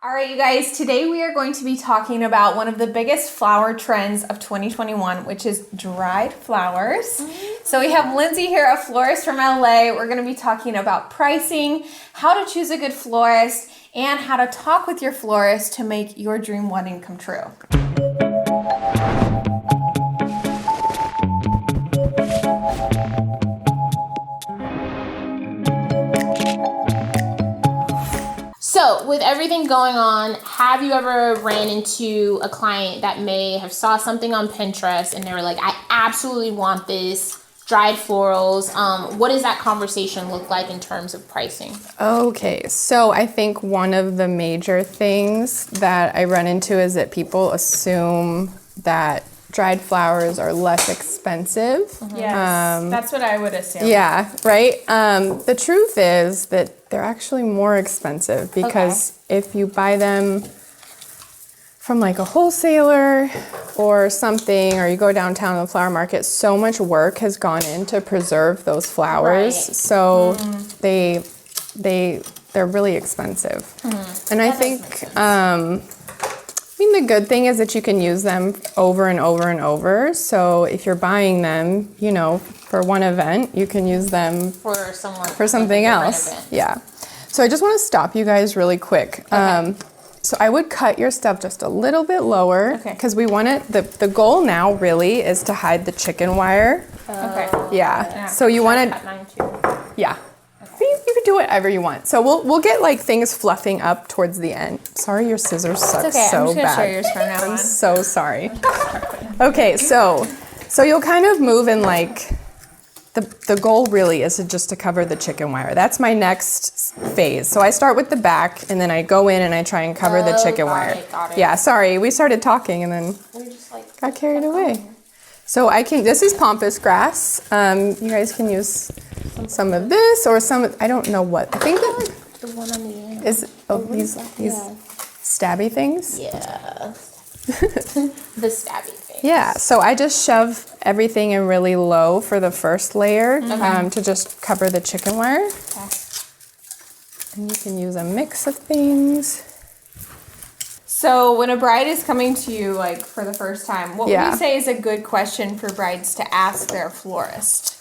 All right, you guys, today we are going to be talking about one of the biggest flower trends of 2021, which is dried flowers. So we have Lindsay here, a florist from LA. We're going to be talking about pricing, how to choose a good florist, and how to talk with your florist to make your dream wedding come true. So with everything going on, have you ever ran into a client that may have saw something on Pinterest and they were like, I absolutely want this, dried florals? What does that conversation look like in terms of pricing? Okay, so I think one of the major things that I run into is that people assume that dried flowers are less expensive. Yes, that's what I would assume. Yeah, right? The truth is that they're actually more expensive because if you buy them from like a wholesaler or something, or you go downtown to the flower market, so much work has gone in to preserve those flowers. Right. So they're really expensive. And I think, the good thing is that you can use them over and over and over. So if you're buying them, for one event, you can use them For something else. Event. Yeah. So I just want to stop you guys really quick. So I would cut your stuff just a little bit lower because we want it, the goal now really is to hide the chicken wire. Okay. Yeah. So you want Cut to, mine too. yeah. You can do whatever you want. So we'll get like things fluffing up towards the end. Sorry, your scissors suck It's okay. so I'm just going to bad. show yours from now I'm on. so sorry. Okay, so you'll kind of move in like, the goal really is to cover the chicken wire. That's my next phase. So I start with the back and then I go in and I try and cover the chicken wire. Got it. Yeah, sorry, we started talking and then We just like got carried away. So this is pampas grass. You guys can use some of this or I don't know what. I think that the one on the end. is, these stabby things? Yeah. The stabby thing. Yeah, so I just shove everything in really low for the first layer to just cover the chicken wire. Okay. And you can use a mix of things. So when a bride is coming to you like for the first time, what would Yeah. you say is a good question for brides to ask their florist?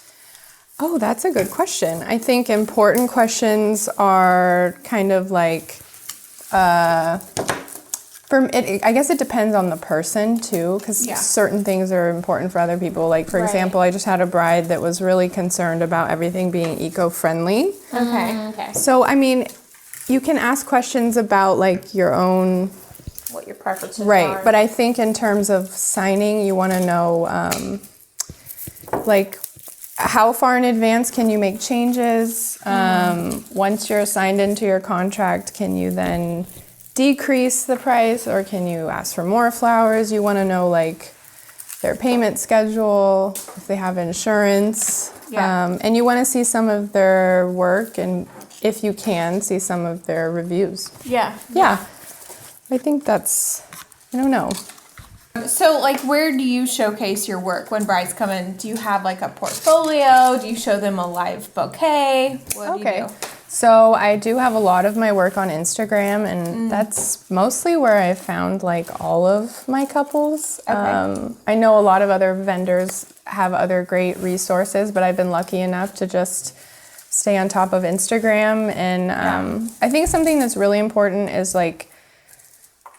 Oh, that's a good question. I think important questions are kind of like, I guess it depends on the person too, because certain things are important for other people. Like for example, I just had a bride that was really concerned about everything being eco-friendly. Okay. So, you can ask questions about like your own, What your preferences are. right, but I think in terms of signing, you want to know, like, how far in advance can you make changes? Once you're signed into your contract, can you then decrease the price or can you ask for more flowers? You want to know like their payment schedule, if they have insurance, and you want to see some of their work and if you can see some of their reviews. Yeah. I think that's, I don't know. So like where do you showcase your work when brides come in? Do you have like a portfolio? Do you show them a live bouquet? What do you do? So I do have a lot of my work on Instagram and that's mostly where I found like all of my couples. I know a lot of other vendors have other great resources, but I've been lucky enough to just stay on top of Instagram. And I think something that's really important is like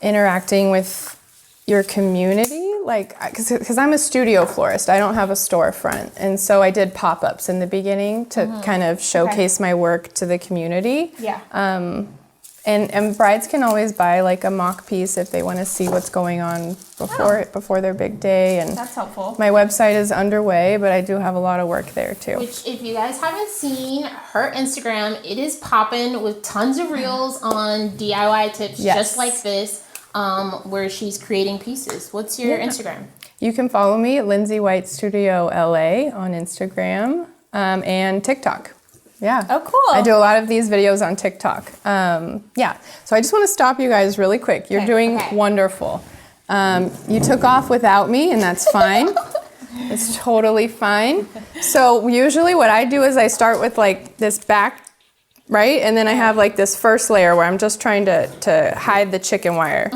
interacting with your community, like, because I'm a studio florist, I don't have a storefront, and so I did pop-ups in the beginning to kind of showcase my work to the community. And brides can always buy like a mock piece if they want to see what's going on before their big day. And that's helpful. My website is underway, but I do have a lot of work there too. Which, if you guys haven't seen her Instagram, it is popping with tons of reels on DIY tips just like this. Where she's creating pieces. What's your Instagram? You can follow me at Lindsay White Studio LA on Instagram and TikTok. Yeah. Oh, cool. I do a lot of these videos on TikTok. So I just want to stop you guys really quick. You're doing wonderful. You took off without me, and that's fine. It's totally fine. So usually what I do is I start with like this back right? And then I have like this first layer where I'm just trying to hide the chicken wire.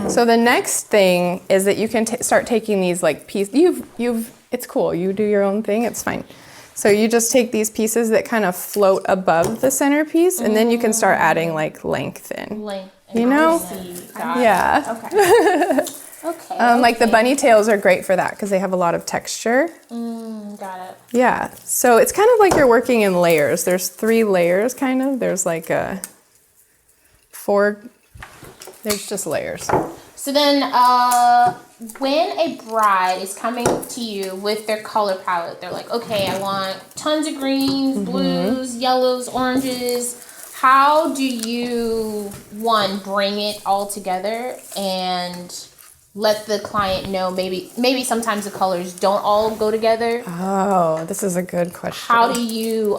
So the next thing is that you can start taking these like pieces. It's cool. You do your own thing. It's fine. So you just take these pieces that kind of float above the centerpiece, and then you can start adding like length in. You know? Yeah. Okay. Okay. Like the bunny tails are great for that because they have a lot of texture. Got it. Yeah. So it's kind of like you're working in layers. There's 3 layers kind of. There's like 4. There's just layers. So then when a bride is coming to you with their color palette, they're like, okay, I want tons of greens, blues, yellows, oranges. How do you, one, bring it all together and let the client know maybe sometimes the colors don't all go together? Oh, this is a good question. How do you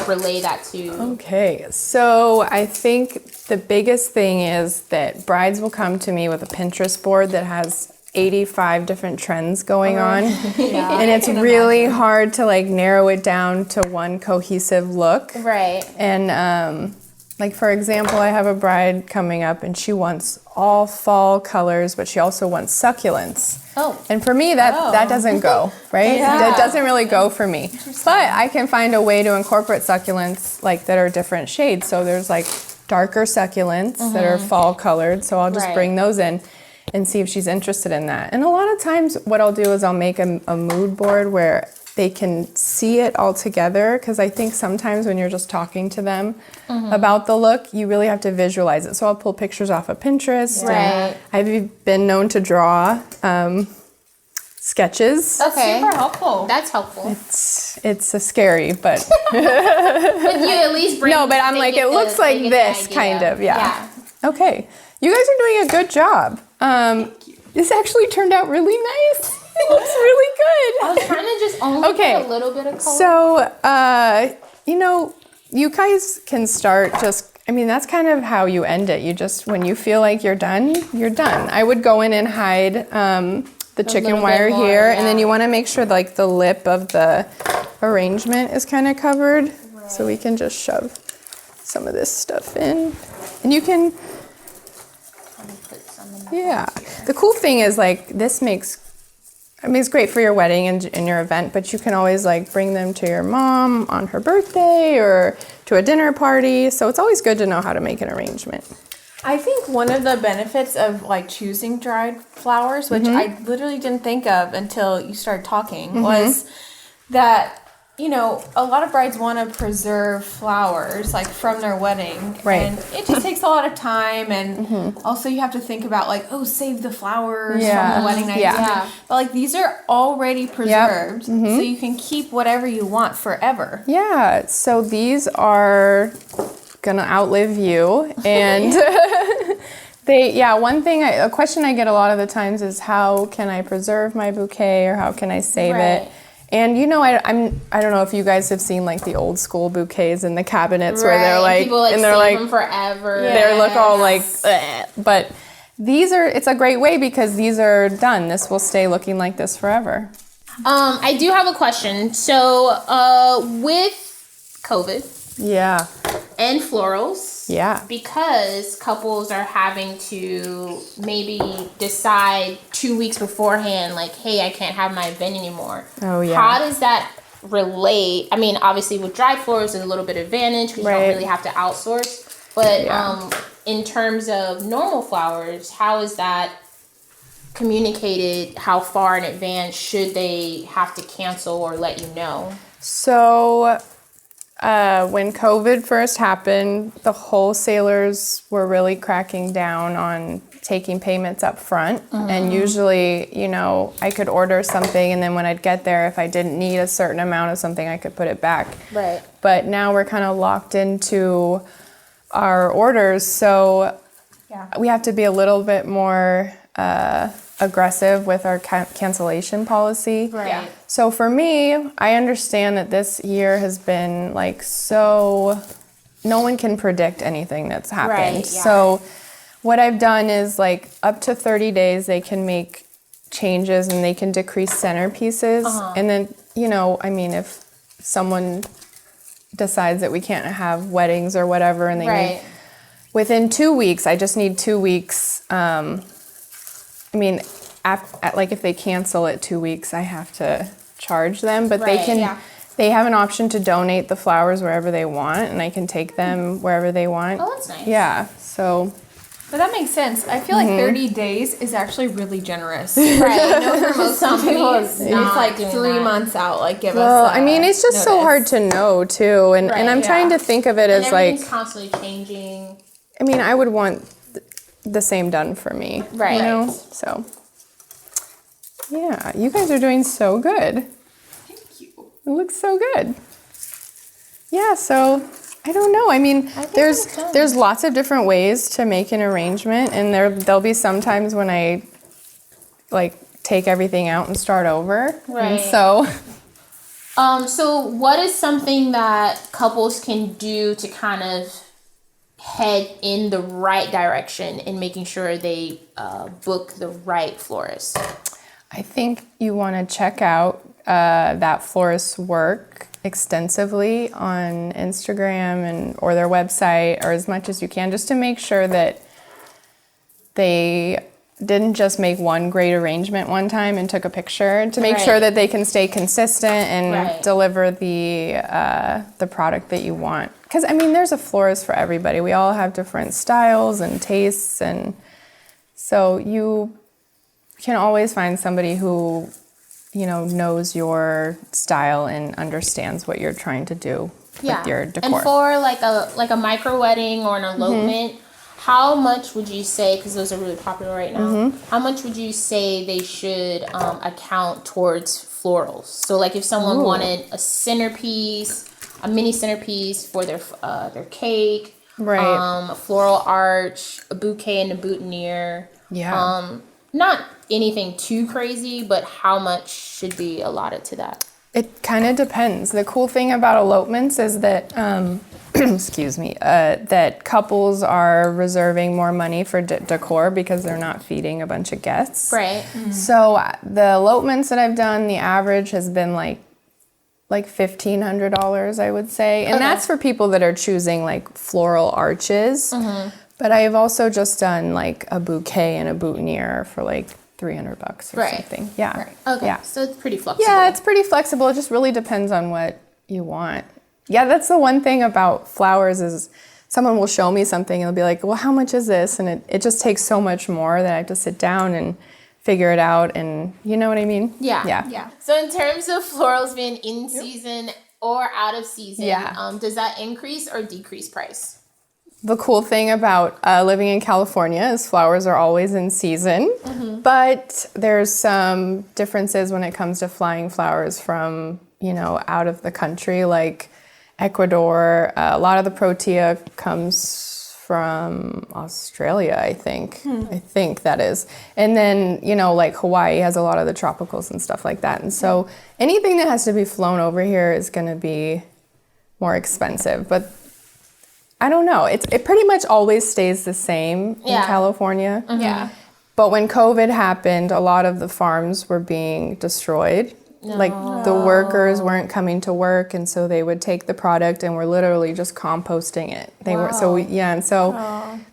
relay that to? Okay, so I think the biggest thing is that brides will come to me with a Pinterest board that has 85 different trends going on. And it's really hard to like narrow it down to one cohesive look. Right. And like for example, I have a bride coming up and she wants all fall colors, but she also wants succulents. Oh. And for me, that doesn't go, right? That doesn't really go for me. But I can find a way to incorporate succulents like that are different shades. So there's like darker succulents that are fall colored. So I'll just bring those in and see if she's interested in that. And a lot of times what I'll do is I'll make a mood board where they can see it all together, because I think sometimes when you're just talking to them about the look, you really have to visualize it. So I'll pull pictures off of Pinterest. Right. I've been known to draw sketches. Okay. Super helpful. That's helpful. It's a scary, but But you at least bring. no, but I'm like, it looks like this kind of, yeah. Okay, you guys are doing a good job. This actually turned out really nice. It looks really good. I was trying to just only put a little bit of color. So, you guys can start that's kind of how you end it. You just, when you feel like you're done, you're done. I would go in and hide the chicken wire more, here, and then you want to make sure like the lip of the arrangement is kind of covered. Right. So we can just shove some of this stuff in. And you can, the cool thing is like this it's great for your wedding and your event, but you can always like bring them to your mom on her birthday or to a dinner party. So it's always good to know how to make an arrangement. I think one of the benefits of like choosing dried flowers, which I literally didn't think of until you started talking, was that, a lot of brides want to preserve flowers like from their wedding. Right. And it just takes a lot of time. And also you have to think about like, save the flowers from the wedding night. Yeah. But like these are already preserved. So you can keep whatever you want forever. Yeah. So these are gonna outlive you, and a question I get a lot of the times is how can I preserve my bouquet, or how can I save it? And I don't know if you guys have seen like the old school bouquets in the cabinets where they're like, people like and they're save like them forever. They look all like, but it's a great way because these are done. This will stay looking like this forever. I do have a question. So with COVID. Yeah. And florals. Yeah. Because couples are having to maybe decide 2 weeks beforehand, like, hey, I can't have my event anymore. Oh, yeah. How does that relate? I mean, obviously with dried flowers, there's a little bit of advantage because you don't really have to outsource. But in terms of normal flowers, how is that communicated? How far in advance should they have to cancel or let you know? So when COVID first happened, the wholesalers were really cracking down on taking payments up front. And usually, I could order something, and then when I'd get there, if I didn't need a certain amount of something, I could put it back. Right. But now we're kind of locked into our orders, so we have to be a little bit more aggressive with our cancellation policy. Right. Yeah. So for me, I understand that this year has been like no one can predict anything that's happened. Right, yeah. So what I've done is like up to 30 days they can make changes and they can decrease centerpieces. And then, if someone decides that we can't have weddings or whatever, and they Right. need, within 2 weeks, I just need 2 weeks. I mean, like if they cancel it 2 weeks, I have to charge them, but they Right, can. yeah. They have an option to donate the flowers wherever they want, and I can take them wherever they want. Oh, that's nice. Yeah, so But that makes sense. I feel like 30 days is actually really generous. Right. I know for most Some people companies, it's not like doing 3 that. months out. Like, give well, us. I mean, it's just so notice. hard to know too, and Right, I'm trying yeah. to think of it And as like, everything's constantly changing. I mean, I would want the same done for me, Right. You know, so yeah, you guys are doing so good. Thank you. It looks so good. Yeah, so I don't know. I mean, think there's I'm done. there's lots of different ways to make an arrangement, and there'll be some times when I like take everything out and start over. Right. And so So what is something that couples can do to kind of head in the right direction in making sure they book the right florist? I think you want to check out that florist's work extensively on Instagram or their website, or as much as you can, just to make sure that they didn't just make one great arrangement one time and took a picture, to make Right. sure that they can stay consistent and Right. deliver the product that you want. Because I mean, there's a florist for everybody. We all have different styles and tastes, and so you can always find somebody who, you know, knows your style and understands what you're trying to do with your decor. And for like a micro wedding or an elopement, how much would you say, because those are really popular right now, how much would you say they should account towards florals? So like if someone wanted a centerpiece, a mini centerpiece for their cake, Right. a floral arch, a bouquet and a boutonniere. Yeah. Not anything too crazy, but how much should be allotted to that? It kind of depends. The cool thing about elopements is that, excuse me, that couples are reserving more money for decor because they're not feeding a bunch of guests. Right. So the elopements that I've done, the average has been like $1,500, I would say, and that's for people that are choosing like floral arches. But I've also just done like a bouquet and a boutonniere for like $300 or Right. something. Yeah. Right. Okay. Yeah. So it's pretty flexible. Yeah, it's pretty flexible. It just really depends on what you want. Yeah, that's the one thing about flowers is someone will show me something and they'll be like, well, how much is this? And it just takes so much more that I have to sit down and figure it out, and you know what I mean? Yeah. Yeah. Yeah. So in terms of florals being in season or out of season, Yeah. Does that increase or decrease price? The cool thing about living in California is flowers are always in season, but there's some differences when it comes to flying flowers from, you know, out of the country, like Ecuador. A lot of the protea comes from Australia, I think. I think that is. And then, you know, like Hawaii has a lot of the tropicals and stuff like that. And so anything that has to be flown over here is going to be more expensive. But I don't know. It pretty much always stays the same in Yeah. California. Yeah. But when COVID happened, a lot of the farms were being destroyed. Like the workers weren't coming to work, and so they would take the product and were literally just composting it. They were so and so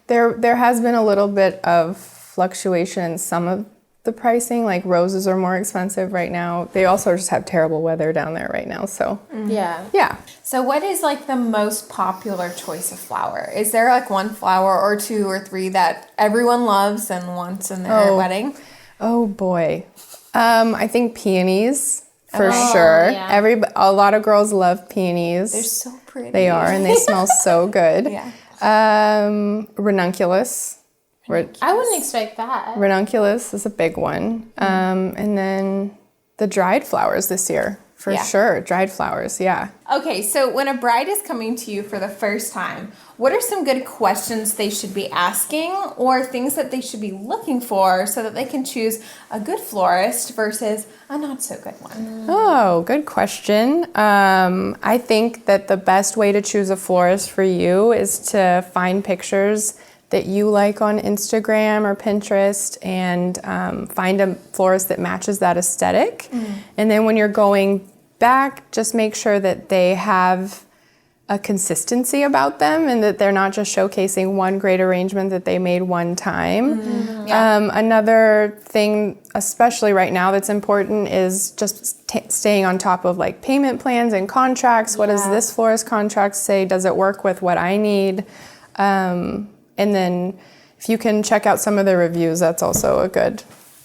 there has been a little bit of fluctuation in some of the pricing. Like roses are more expensive right now. They also just have terrible weather down there right now. So Yeah. yeah. So what is like the most popular choice of flower? Is there like one flower or two or three that everyone loves and wants in their wedding? Oh boy. I think peonies for sure. yeah. A lot of girls love peonies. They're so pretty. They are, and they smell so good. Yeah. Ranunculus. I wouldn't expect that. Ranunculus is a big one. And then the dried flowers this year, for Yeah. sure. Dried flowers, yeah. Okay, so when a bride is coming to you for the first time, what are some good questions they should be asking or things that they should be looking for so that they can choose a good florist versus a not so good one? Oh, good question. I think that the best way to choose a florist for you is to find pictures that you like on Instagram or Pinterest and find a florist that matches that aesthetic. And then when you're going back, just make sure that they have a consistency about them, and that they're not just showcasing one great arrangement that they made one time. Another thing, especially right now, that's important is just staying on top of like payment plans and contracts. What does this florist contract say? Does it work with what I need? And then if you can check out some of the reviews, that's also a good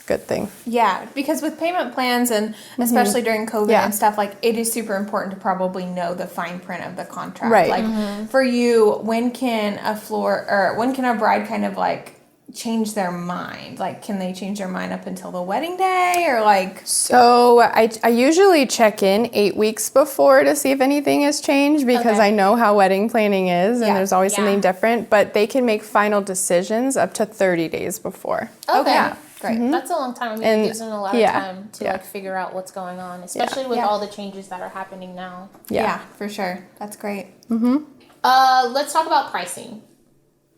thing. Yeah, because with payment plans and especially during COVID and stuff, like it is super important to probably know the fine print of the contract. Right. Like for you, when can a bride kind of like change their mind? Like, can they change their mind up until the wedding day, or like? So I usually check in 8 weeks before to see if anything has changed, because I know how wedding planning is, and there's always something different. But they can make final decisions up to 30 days before. Okay. Yeah. Great. That's a long time. I mean, it gives them a lot of time to like figure out what's going on, especially with all the changes that are happening now. Yeah, for sure. That's great. Let's talk about pricing.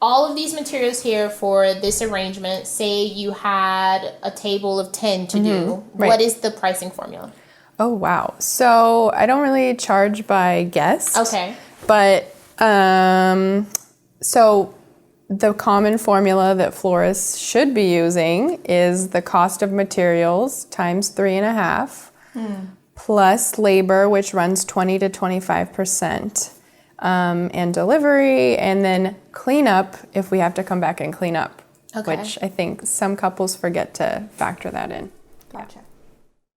All of these materials here for this arrangement, say you had a table of 10 to do. What is the pricing formula? Oh, wow. So I don't really charge by guest. Okay. But so the common formula that florists should be using is the cost of materials times 3.5 plus labor, which runs 20 to 25%, and delivery, and then cleanup if we have to come back and clean up, which I think some couples forget to factor that in. Gotcha.